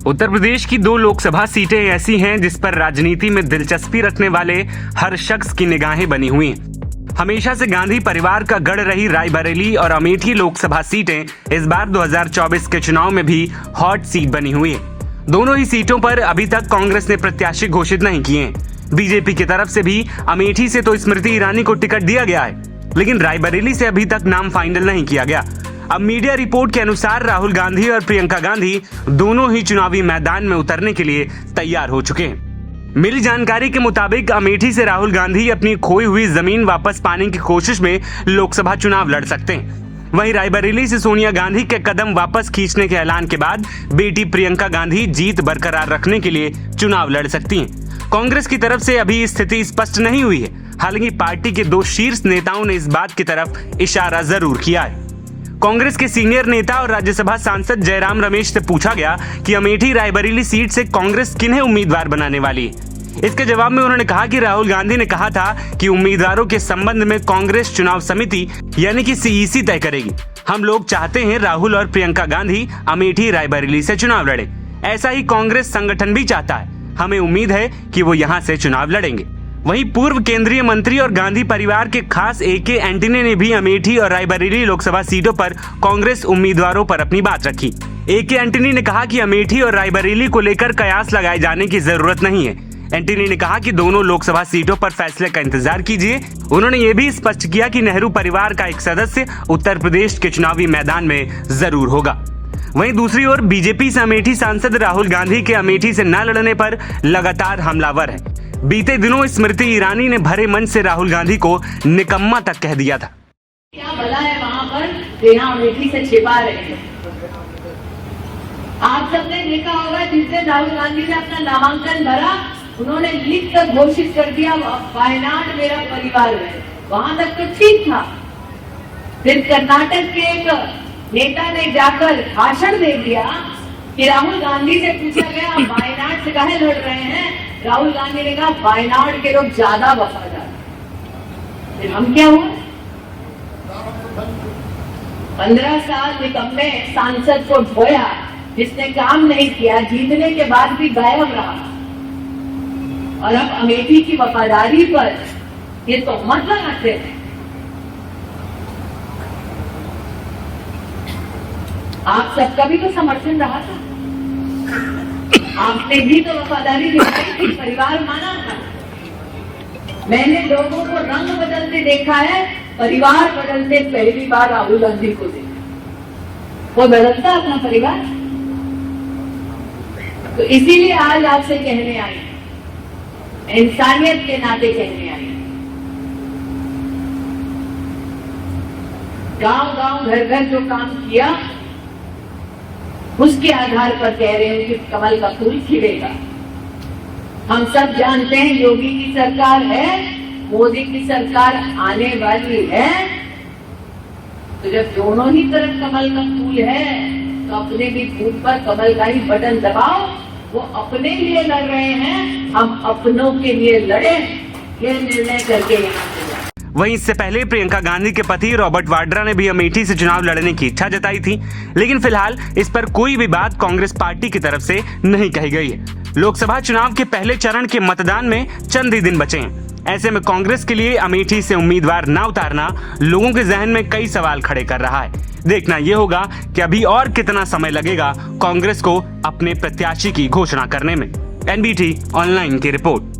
उत्तर प्रदेश की 2 लोकसभा सीटें ऐसी हैं जिस पर राजनीति में दिलचस्पी रखने वाले हर शख्स की निगाहें बनी हुई हैं। हमेशा से गांधी परिवार का गढ़ रही रायबरेली और अमेठी लोकसभा सीटें इस बार 2024 के चुनाव में भी हॉट सीट बनी हुई हैं। दोनों ही सीटों पर अभी तक कांग्रेस ने प्रत्याशी घोषित नहीं किए हैं। बीजेपी की तरफ से भी अमेठी से तो स्मृति ईरानी को टिकट दिया गया है, लेकिन रायबरेली से अभी तक नाम फाइनल नहीं किया गया। अब मीडिया रिपोर्ट के अनुसार राहुल गांधी और प्रियंका गांधी दोनों ही चुनावी मैदान में उतरने के लिए तैयार हो चुके हैं। मिली जानकारी के मुताबिक अमेठी से राहुल गांधी अपनी खोई हुई जमीन वापस पाने की कोशिश में लोकसभा चुनाव लड़ सकते हैं। वहीं रायबरेली से सोनिया गांधी के कदम वापस खींचने के ऐलान के बाद बेटी प्रियंका गांधी जीत बरकरार रखने के लिए चुनाव लड़ सकती हैं। कांग्रेस की तरफ से अभी स्थिति स्पष्ट नहीं हुई है, हालांकि पार्टी के 2 शीर्ष नेताओं ने इस बात की तरफ इशारा जरूर किया है। कांग्रेस के सीनियर नेता और राज्यसभा सांसद जयराम रमेश से पूछा गया कि अमेठी रायबरेली सीट से कांग्रेस किन्हें उम्मीदवार बनाने वाली है। इसके जवाब में उन्होंने कहा कि राहुल गांधी ने कहा था कि उम्मीदवारों के संबंध में कांग्रेस चुनाव समिति यानी कि सीईसी तय करेगी। हम लोग चाहते हैं राहुल और प्रियंका गांधी अमेठी रायबरेली से चुनाव लड़े। ऐसा ही कांग्रेस संगठन भी चाहता है। हमें उम्मीद है कि वो यहाँ से चुनाव लड़ेंगे। वहीं पूर्व केंद्रीय मंत्री और गांधी परिवार के खास एके एंटनी ने भी अमेठी और रायबरेली लोकसभा सीटों पर कांग्रेस उम्मीदवारों पर अपनी बात रखी। एके एंटनी ने कहा कि अमेठी और रायबरेली को लेकर कयास लगाए जाने की जरूरत नहीं है। एंटनी ने कहा कि दोनों लोकसभा सीटों पर फैसले का इंतजार कीजिए। उन्होंने ये भी स्पष्ट किया कि नेहरू परिवार का एक सदस्य उत्तर प्रदेश के चुनावी मैदान में जरूर होगा। वहीं दूसरी ओर बीजेपी से अमेठी सांसद राहुल गांधी के अमेठी से न लड़ने पर लगातार हमलावर है। बीते दिनों स्मृति ईरानी ने भरे मन से राहुल गांधी को निकम्मा तक कह दिया था। क्या भला है वहाँ पर जो यहाँ अमेठी से छिपा रहे हैं। आप सबने देखा होगा जिस दिन राहुल गांधी ने अपना नामांकन भरा, उन्होंने लिख कर घोषित कर दिया वायनाड मेरा परिवार है। वहां तक तो ठीक था। फिर कर्नाटक के एक नेता ने जाकर भाषण दे दिया कि राहुल गांधी से पूछा गया आप वायनाड से काहे लड़ रहे हैं। राहुल गांधी ने कहा वायनाड के लोग ज्यादा वफादार। फिर हम क्या हुआ, 15 साल निकम्मे सांसद को ढोया, जिसने काम नहीं किया, जीतने के बाद भी गायब रहा। और अब अमेठी की वफादारी पर ये तोहमत लगाते हैं। आप सबका भी तो समर्थन रहा था, आपने भी तो वफादारी दिखाई थी, परिवार माना था। मैंने लोगों को रंग बदलते देखा है, परिवार बदलते पहली बार राहुल गांधी को देखा। वो बदलता अपना परिवार। तो इसीलिए आज आपसे कहने आई, इंसानियत के नाते कहने आई, गांव-गांव घर-घर जो काम किया उसके आधार पर कह रहे हैं कि कमल का फूल खिलेगा। हम सब जानते हैं योगी की सरकार है, मोदी की सरकार आने वाली है। तो जब दोनों ही तरफ कमल का फूल है तो अपने भी बूथ पर कमल का ही बटन दबाओ। वो अपने लिए लड़ रहे हैं, हम अपनों के लिए लड़े, ये निर्णय करके यहाँ से जाए। वहीं इससे पहले प्रियंका गांधी के पति रॉबर्ट वाड्रा ने भी अमेठी से चुनाव लड़ने की इच्छा जताई थी, लेकिन फिलहाल इस पर कोई भी बात कांग्रेस पार्टी की तरफ से नहीं कही गई है। लोकसभा चुनाव के पहले चरण के मतदान में चंद ही दिन बचे हैं। ऐसे में कांग्रेस के लिए अमेठी से उम्मीदवार न उतारना लोगों के जहन में कई सवाल खड़े कर रहा है। देखना यह होगा कि अभी और कितना समय लगेगा कांग्रेस को अपने प्रत्याशी की घोषणा करने में। एनबीटी ऑनलाइन की रिपोर्ट।